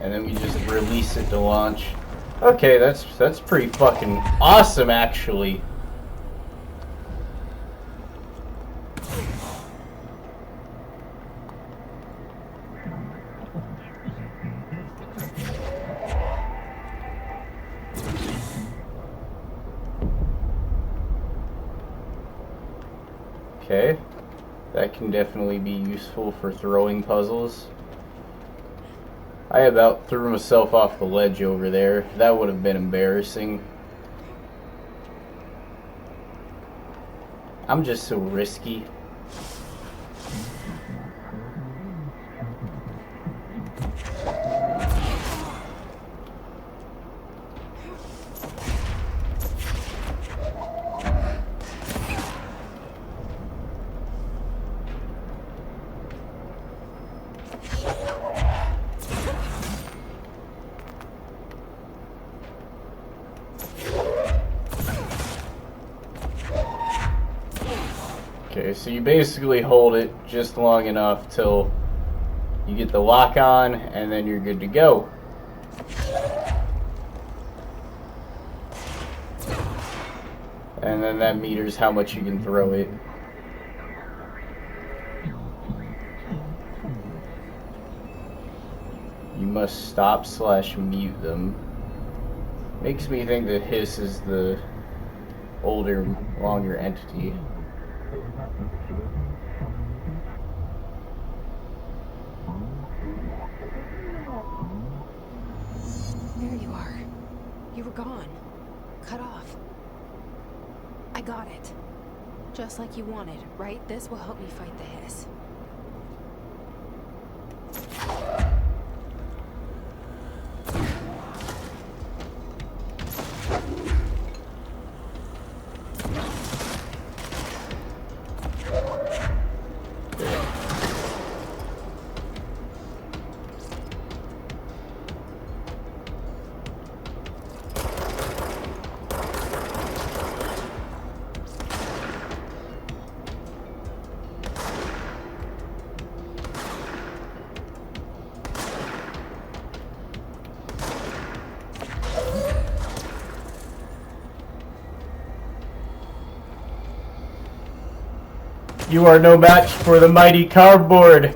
and then we just release it to launch. Okay, that's pretty fucking awesome, actually. Okay, that can definitely be useful for throwing puzzles. I about threw myself off the ledge over there. That would have been embarrassing. I'm just so risky. Okay, so you basically hold it just long enough till you get the lock on, and then you're good to go. And then that meters how much you can throw it. You must stop/mute them. Makes me think that Hiss is the older, longer entity. There you are. You were gone. Cut off. I got it. Just like you wanted, right? This will help me fight the Hiss. You are no match for the mighty cardboard,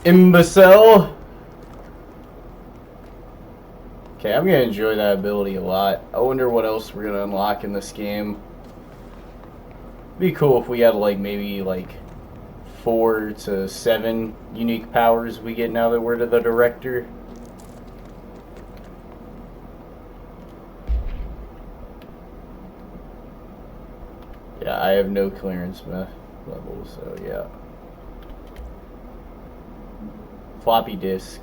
imbecile. Okay, I'm gonna enjoy that ability a lot. I wonder what else we're gonna unlock in this game. Be cool if we had like maybe like 4 to 7 unique powers we get now that we're the director. Yeah, I have no clearance level, so yeah. Floppy disk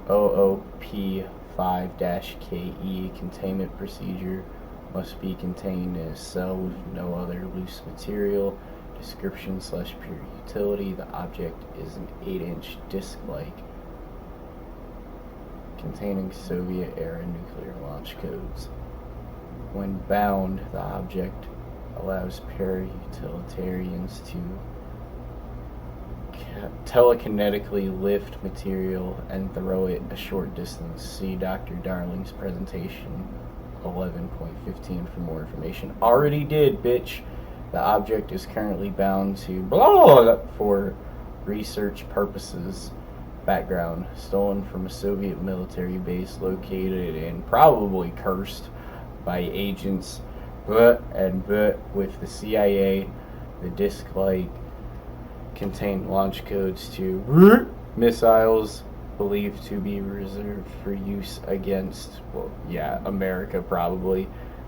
OOP5-KE containment procedure must be contained in a cell with no other loose material. Description/pure utility. The object is an 8-inch disc-like containing Soviet-era nuclear launch codes. When bound, the object allows para-utilitarians to telekinetically lift material and throw it a short distance. See Dr. Darling's presentation 11.15 for more information. Already did, bitch. The object is currently bound to blah for research purposes. Background: stolen from a Soviet military base located and probably cursed by agents with the CIA. The disc-like contained launch codes to missiles believed to be reserved for use against, well, yeah, America probably.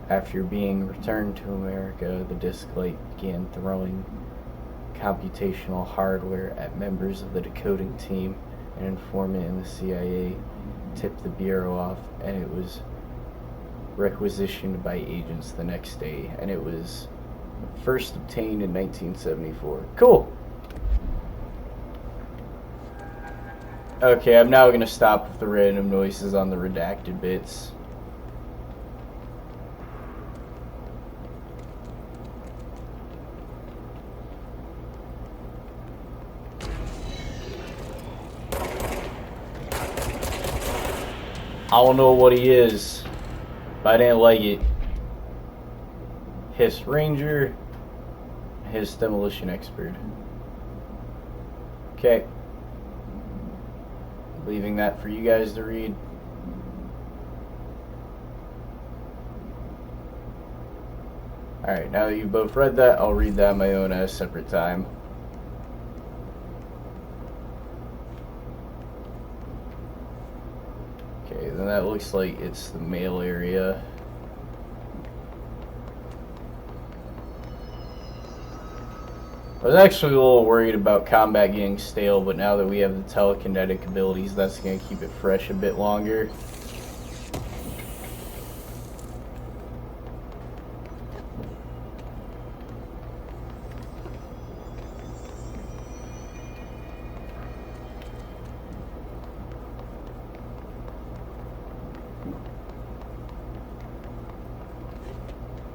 After being returned to America, the disc-like began throwing computational hardware at members of the decoding team. An informant in the CIA tipped the bureau off, and it was requisitioned by agents the next day, and it was first obtained in 1974. Cool. Okay, I'm now going to stop with the random noises on the redacted bits. I don't know what he is, but I didn't like it. His ranger, his demolition expert. Okay. Leaving that for you guys to read. Alright, now that you've both read that, I'll read that on my own at a separate time. Okay, then that looks like it's the mail area. I was actually a little worried about combat getting stale, but now that we have the telekinetic abilities, that's going to keep it fresh a bit longer.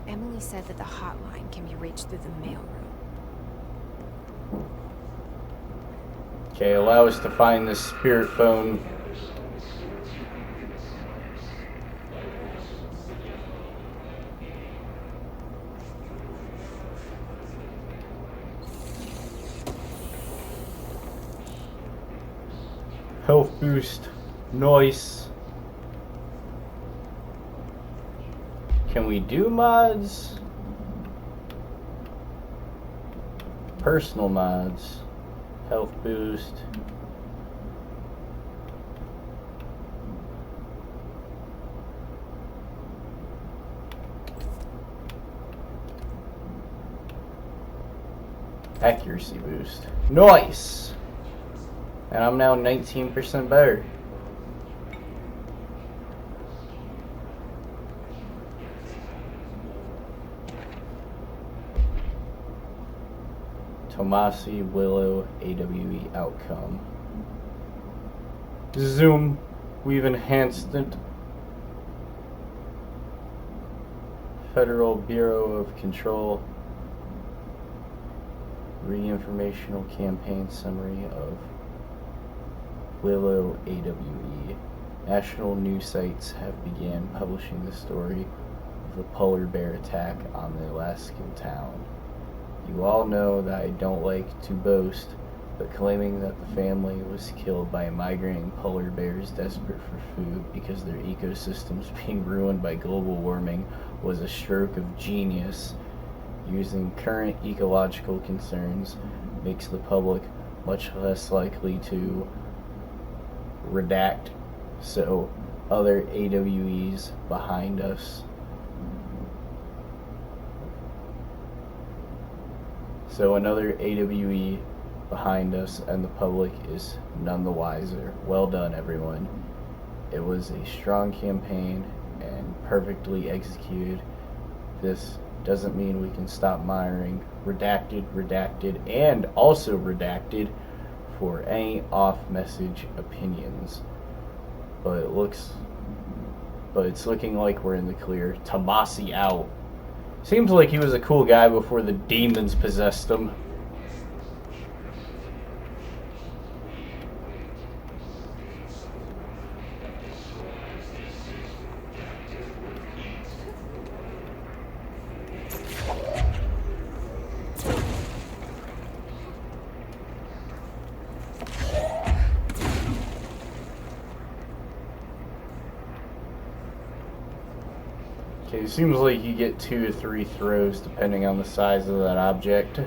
Emily said that the hotline can be reached through the mailroom. Okay, allow us to find this spirit phone. Health boost. Nice. Can we do mods? Personal mods. Health boost. Accuracy boost. Nice! And I'm now 19% better. Tommasi Willow AWE outcome. Zoom. We've enhanced it. Federal Bureau of Control. Re-informational campaign summary of Willow AWE. National news sites have began publishing the story of the polar bear attack on the Alaskan town. You all know that I don't like to boast, but claiming that the family was killed by migrating polar bears desperate for food because their ecosystems being ruined by global warming was a stroke of genius. Using current ecological concerns makes the public much less likely to redact. So other AWEs behind us. So another AWE behind us, and the public is none the wiser. Well done, everyone. It was a strong campaign and perfectly executed. This doesn't mean we can stop monitoring redacted, and also redacted for any off-message opinions. But it's looking like we're in the clear. Tommasi out. Seems like he was a cool guy before the demons possessed him. Okay, it seems like you get 2 to 3 throws depending on the size of that object.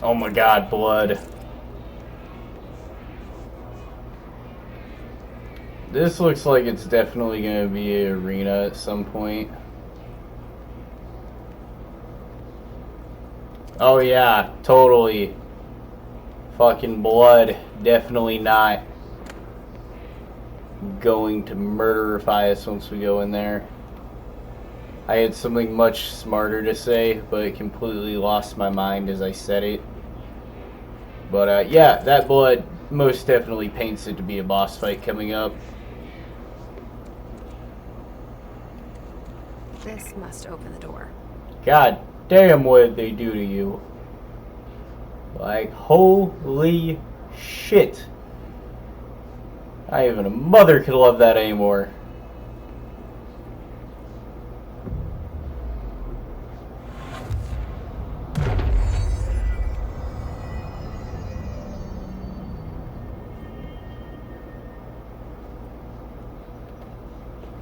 Oh my god, blood. This looks like it's definitely going to be an arena at some point. Oh yeah, totally. Fucking blood. Definitely not going to murderify us once we go in there. I had something much smarter to say, but it completely lost my mind as I said it. But yeah, that blood most definitely paints it to be a boss fight coming up. This must open the door. God damn, what did they do to you? Like, holy shit. Not even a mother could love that anymore.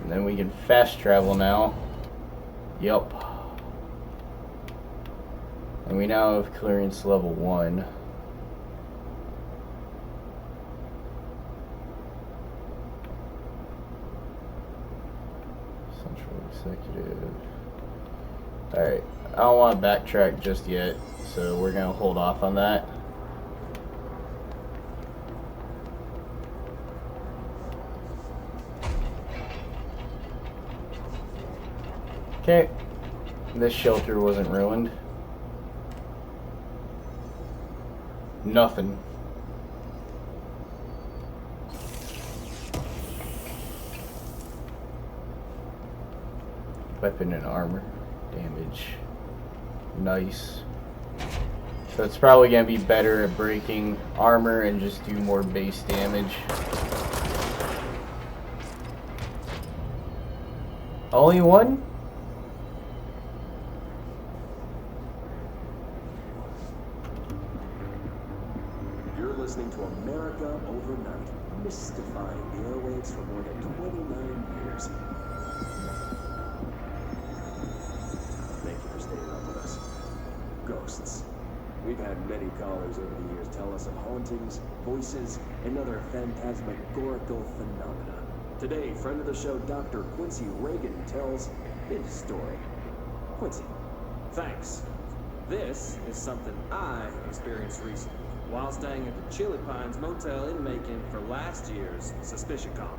And then we can fast travel now. Yup. And we now have clearance level 1. Central Executive. Alright, I don't want to backtrack just yet, so we're going to hold off on that. Okay, this shelter wasn't ruined. Nothing. Weapon and armor damage. Nice. So it's probably going to be better at breaking armor and just do more base damage. Only one? You're listening to America Overnight, mystifying the airwaves for more than 29 years. Thank you for staying up with us. Ghosts. We've had many callers over the years tell us of hauntings, voices, and other phantasmagorical phenomena. Today, friend of the show, Dr. Quincy Reagan, tells his story. Quincy, thanks. This is something I experienced recently while staying at the Chili Pines Motel in Macon for last year's SuspicionCon.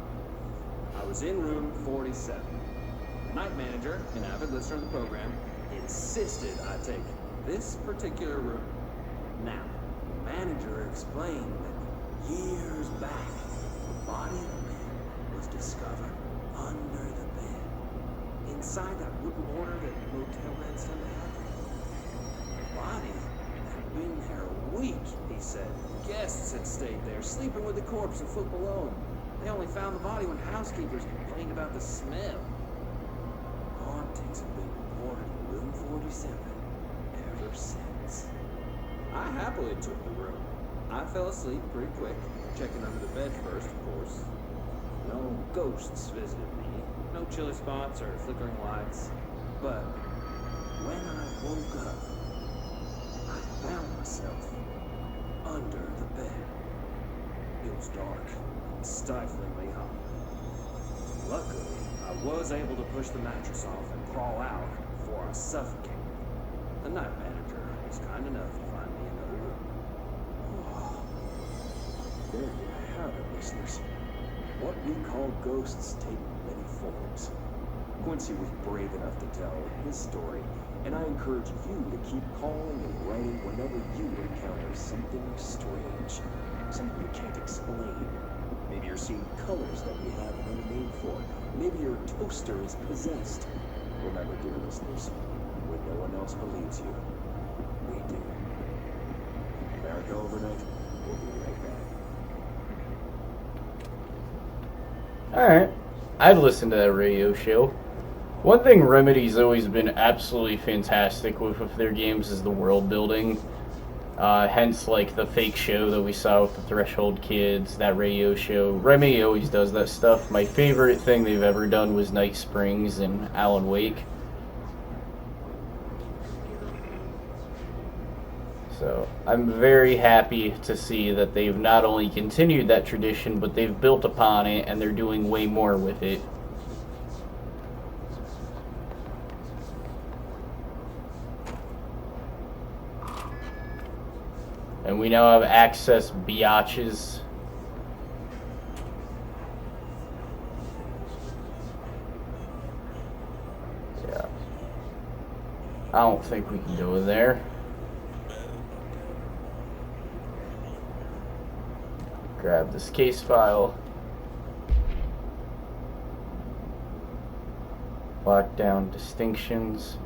I was in room 47. The night manager, an avid listener of the program, insisted I take this particular room. Now, the manager explained that years back, the body of a man was discovered under the bed, inside that wooden order that motel men sent to have. The body had been there a week, he said. Guests had stayed there, sleeping with the corpse a foot below them. They only found the body when housekeepers complained about the smell. Hauntings have been reported in room 47 ever since. I happily took the room. I fell asleep pretty quick, checking under the bed first, of course. No ghosts visited me, no chilly spots or flickering lights. But when I woke up, I found myself under the bed. It was dark and stiflingly hot. Luckily, I was able to push the mattress off and crawl out before I suffocated. The night manager was kind enough to find me another room. Oh, there you have it, listeners. What we call ghosts take many forms. Quincy was brave enough to tell his story, and I encourage you to keep calling and writing whenever you encounter something strange, something you can't explain. Maybe you're seeing colors that you have no name for. Maybe your toaster is possessed. Remember, dear listeners, when no one else believes you, we do. America Overnight, we'll be right back. Alright. I'd listen to that radio show. One thing Remedy's always been absolutely fantastic with their games is the world building. Hence, like, the fake show that we saw with the Threshold Kids, that radio show. Remedy always does that stuff. My favorite thing they've ever done was Night Springs and Alan Wake. So, I'm very happy to see that they've not only continued that tradition, but they've built upon it, and they're doing way more with it. And we now have access biatches. Yeah. I don't think we can go in there. Grab this case file. Lockdown distinctions.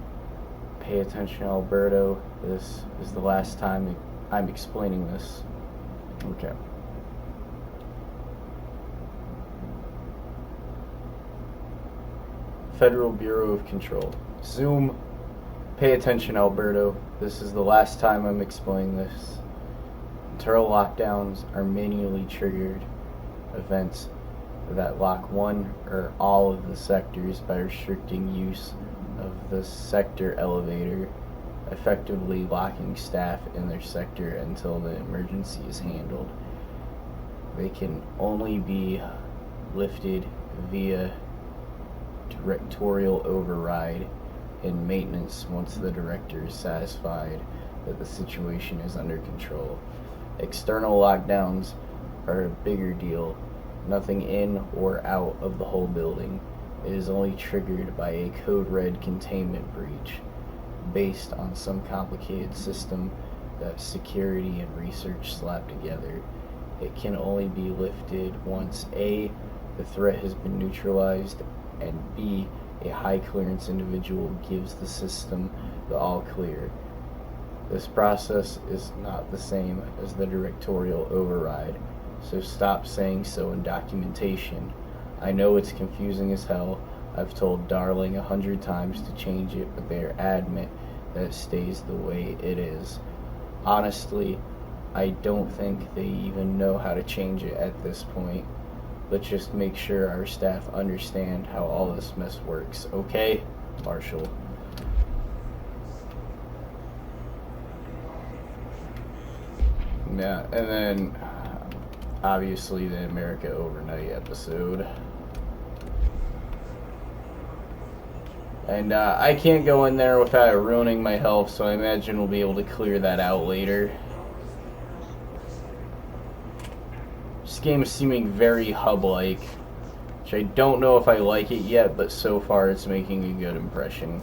Pay attention, Alberto. This is the last time I'm explaining this. Okay. Federal Bureau of Control. Zoom. Pay attention, Alberto. This is the last time I'm explaining this. Internal lockdowns are manually triggered events that lock one or all of the sectors by restricting use of the sector elevator, effectively locking staff in their sector until the emergency is handled. They can only be lifted via directorial override and maintenance once the director is satisfied that the situation is under control. External lockdowns are a bigger deal. Nothing in or out of the whole building. It is only triggered by a code red containment breach based on some complicated system that security and research slap together. It can only be lifted once A, the threat has been neutralized, and B, a high clearance individual gives the system the all clear. This process is not the same as the directorial override, so stop saying so in documentation. I know it's confusing as hell. I've told Darling 100 times to change it, but they are adamant that it stays the way it is. Honestly, I don't think they even know how to change it at this point. Let's just make sure our staff understand how all this mess works, okay? Marshall. Yeah, and then obviously the America Overnight episode. And I can't go in there without ruining my health, so I imagine we'll be able to clear that out later. This game is seeming very hub-like, which I don't know if I like it yet, but so far it's making a good impression.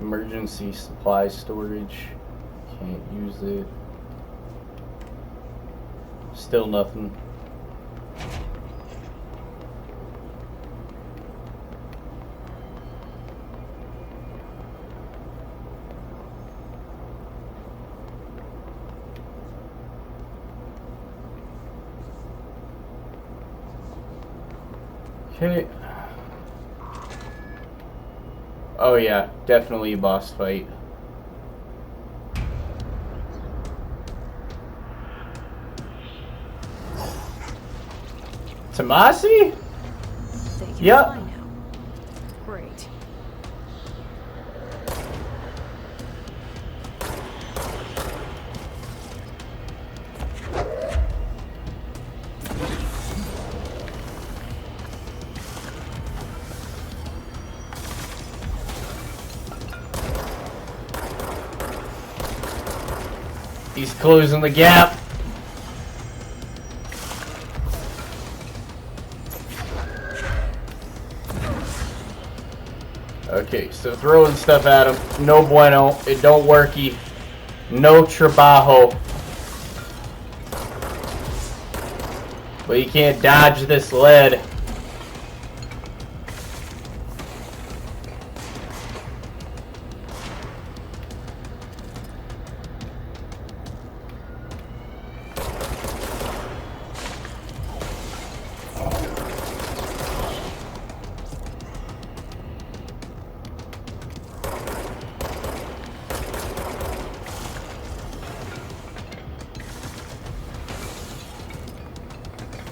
Emergency supply storage. Can't use it. Still nothing. Okay. Oh yeah, definitely a boss fight. Tommasi? Yep. Fly now. Great. He's closing the gap. Okay, so throwing stuff at him. No bueno. It don't worky. No trabajo. But you can't dodge this lead.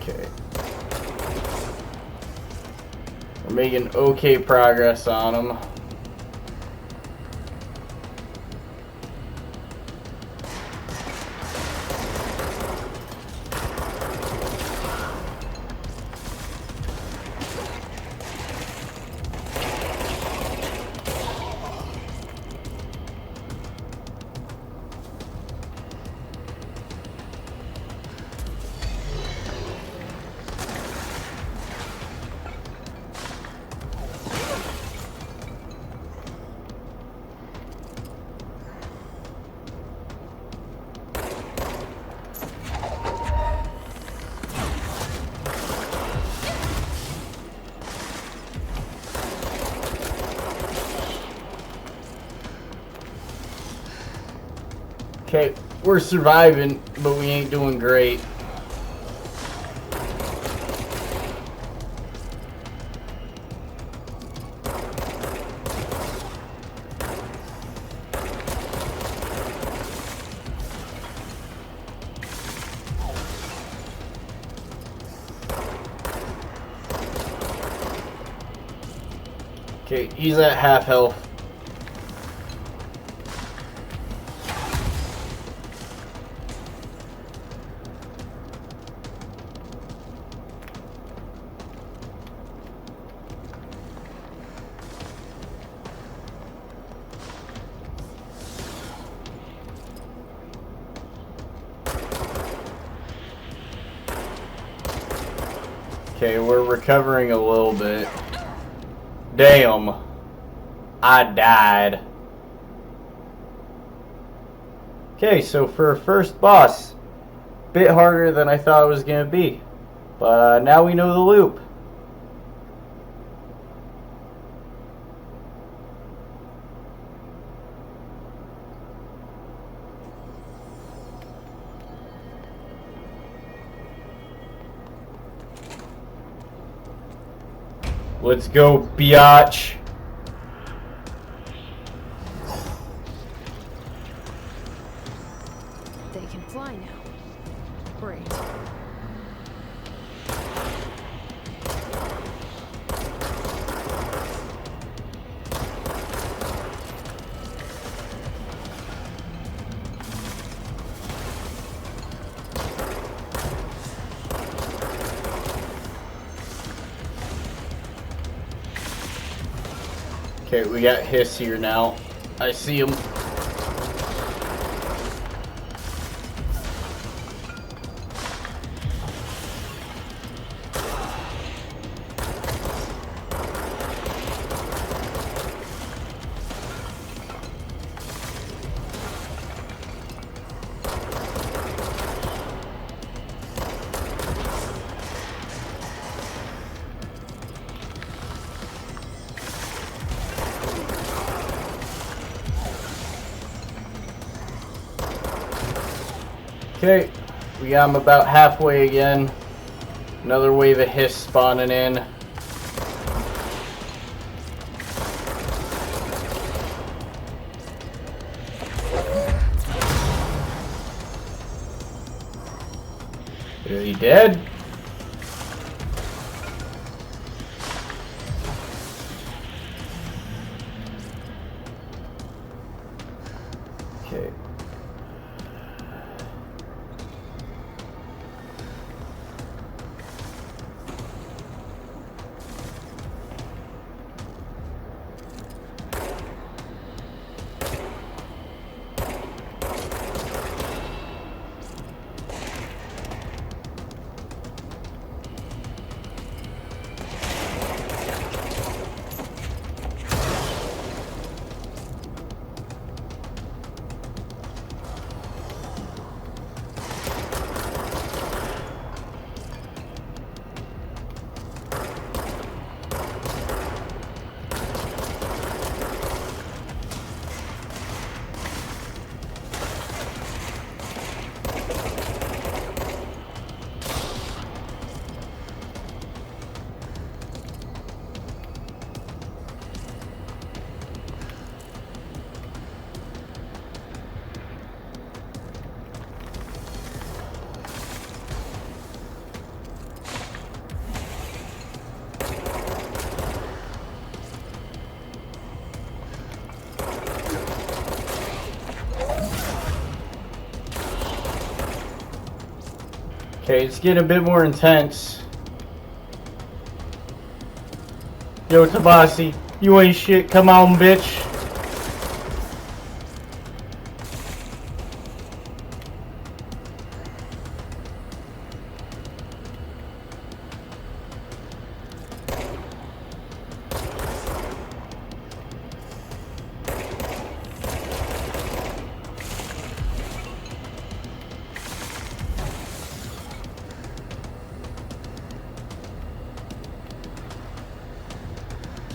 Okay. We're making okay progress on them. Okay, we're surviving, but we ain't doing great. Okay, he's at half health. Okay, we're recovering a little bit. Damn. I died. Okay, so for a first boss, bit harder than I thought it was going to be. But now we know the loop. Let's go, biatch. They can fly now. Great. Okay, we got Hiss here now. I see him. Okay, we got him about halfway again. Another wave of Hiss spawning in. Is he dead? Okay. Okay, it's getting a bit more intense. Yo, Tommasi, you ain't shit. Come on, bitch.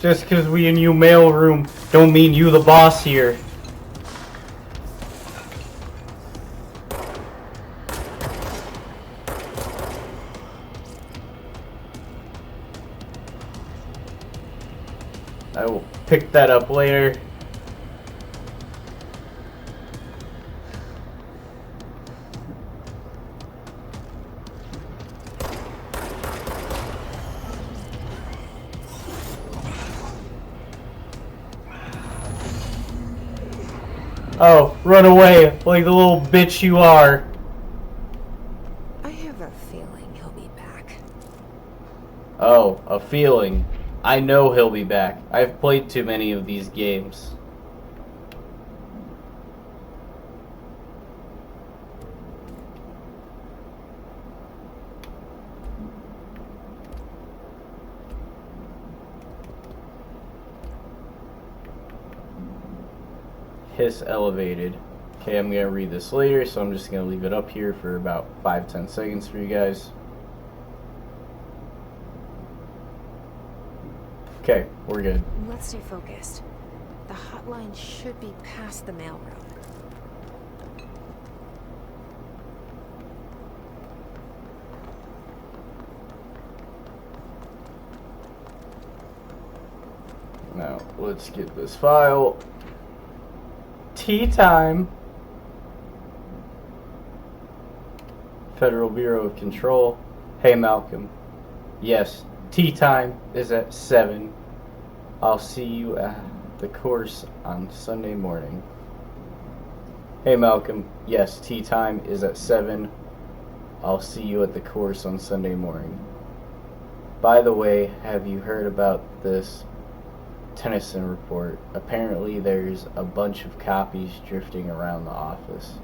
Just because we in you mail room don't mean you the boss here. I will pick that up later. Oh, run away like the little bitch you are. I have a feeling he'll be back. Oh, a feeling. I know he'll be back. I've played too many of these games. Hiss elevated. Okay, I'm gonna read this later, so I'm just gonna leave it up here for about 5-10 seconds for you guys. Okay, we're good. Let's stay focused. The hotline should be past the mailroom. Now, let's get this file. Tea time. Federal Bureau of Control. Hey, Malcolm. Yes, tea time is at 7. I'll see you at the course on Sunday morning. Hey, Malcolm. Yes, tea time is at 7. I'll see you at the course on Sunday morning. By the way, have you heard about this Tennyson report? Apparently there's a bunch of copies drifting around the office.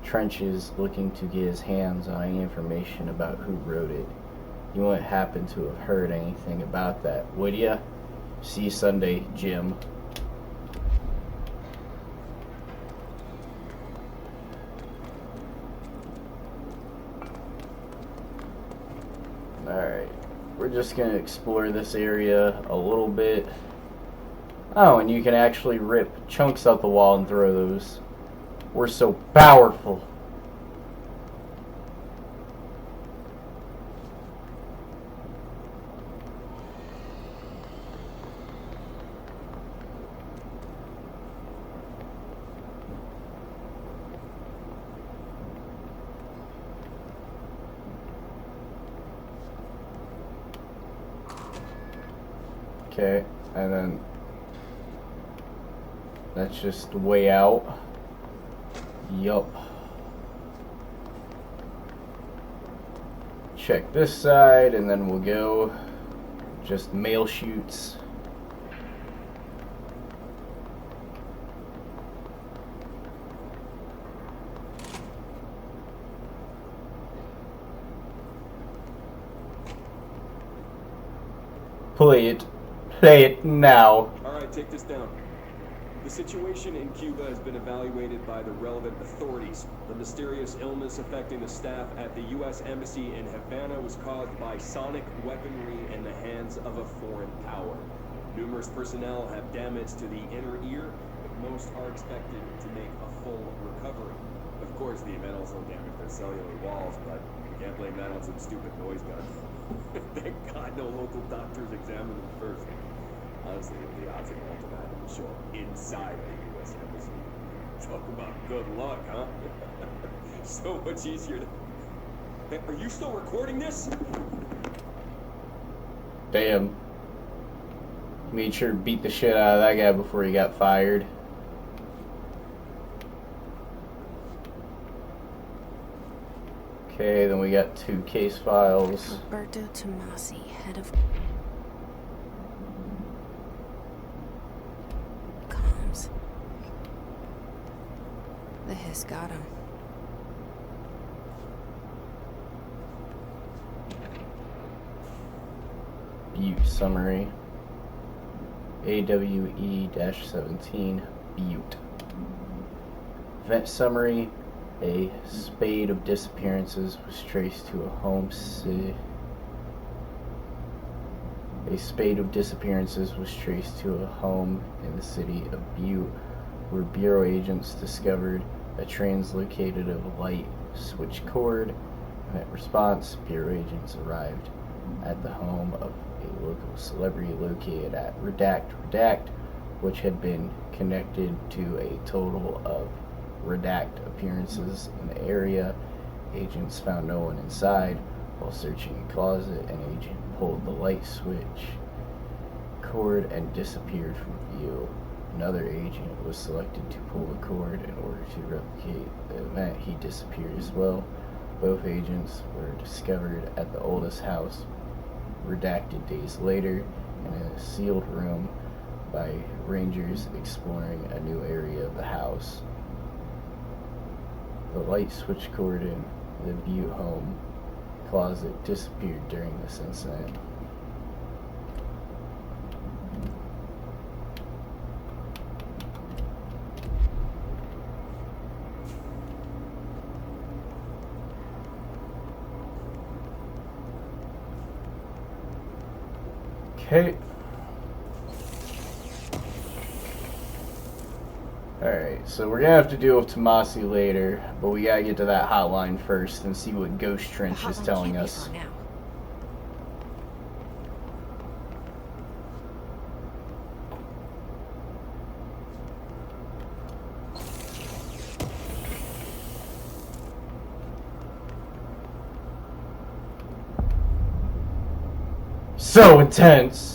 Trench is looking to get his hands on any information about who wrote it. You wouldn't happen to have heard anything about that, would ya? See you Sunday, Jim. Alright, we're just gonna explore this area a little bit. Oh, and you can actually rip chunks out the wall and throw those. We're so powerful. Okay, and then that's just the way out. Yup. Check this side, and then we'll go just mail chutes. Play it. Play it now. Alright, take this down. The situation in Cuba has been evaluated by the relevant authorities. The mysterious illness affecting the staff at the U.S. Embassy in Havana was caused by sonic weaponry in the hands of a foreign power. Numerous personnel have damage to the inner ear, but most are expected to make a full recovery. Of course, the event also damaged their cellular walls, but you can't blame that on some stupid noise gun. Thank God no local doctors examined them first. Honestly, the odds of an ultimatum will show up inside the U.S. Embassy. Talk about good luck, huh? So much easier to... Hey, are you still recording this? Damn. Made sure to beat the shit out of that guy before he got fired. Okay, then we got 2 case files. Alberto Tommasi, head of comms. The hiss got him. Butte summary. AWE-17 Butte. Event summary. A spate of disappearances was traced to a home city. A spate of disappearances was traced to a home in the city of Butte, where Bureau agents discovered a translocated of light switch cord. In response, Bureau agents arrived at the home of a local celebrity located at Redact, which had been connected to a total of Redact appearances in the area. Agents found no one inside. While searching a closet, an agent pulled the light switch cord and disappeared from view. Another agent was selected to pull the cord in order to replicate the event. He disappeared as well. Both agents were discovered at the oldest house, redacted days later, in a sealed room by rangers exploring a new area of the house. The light switch cord in the view home closet disappeared during this incident. Okay. Alright, so we're gonna have to deal with Tommasi later, but we gotta get to that hotline first and see what Ghost Trench is telling us. Now. So intense!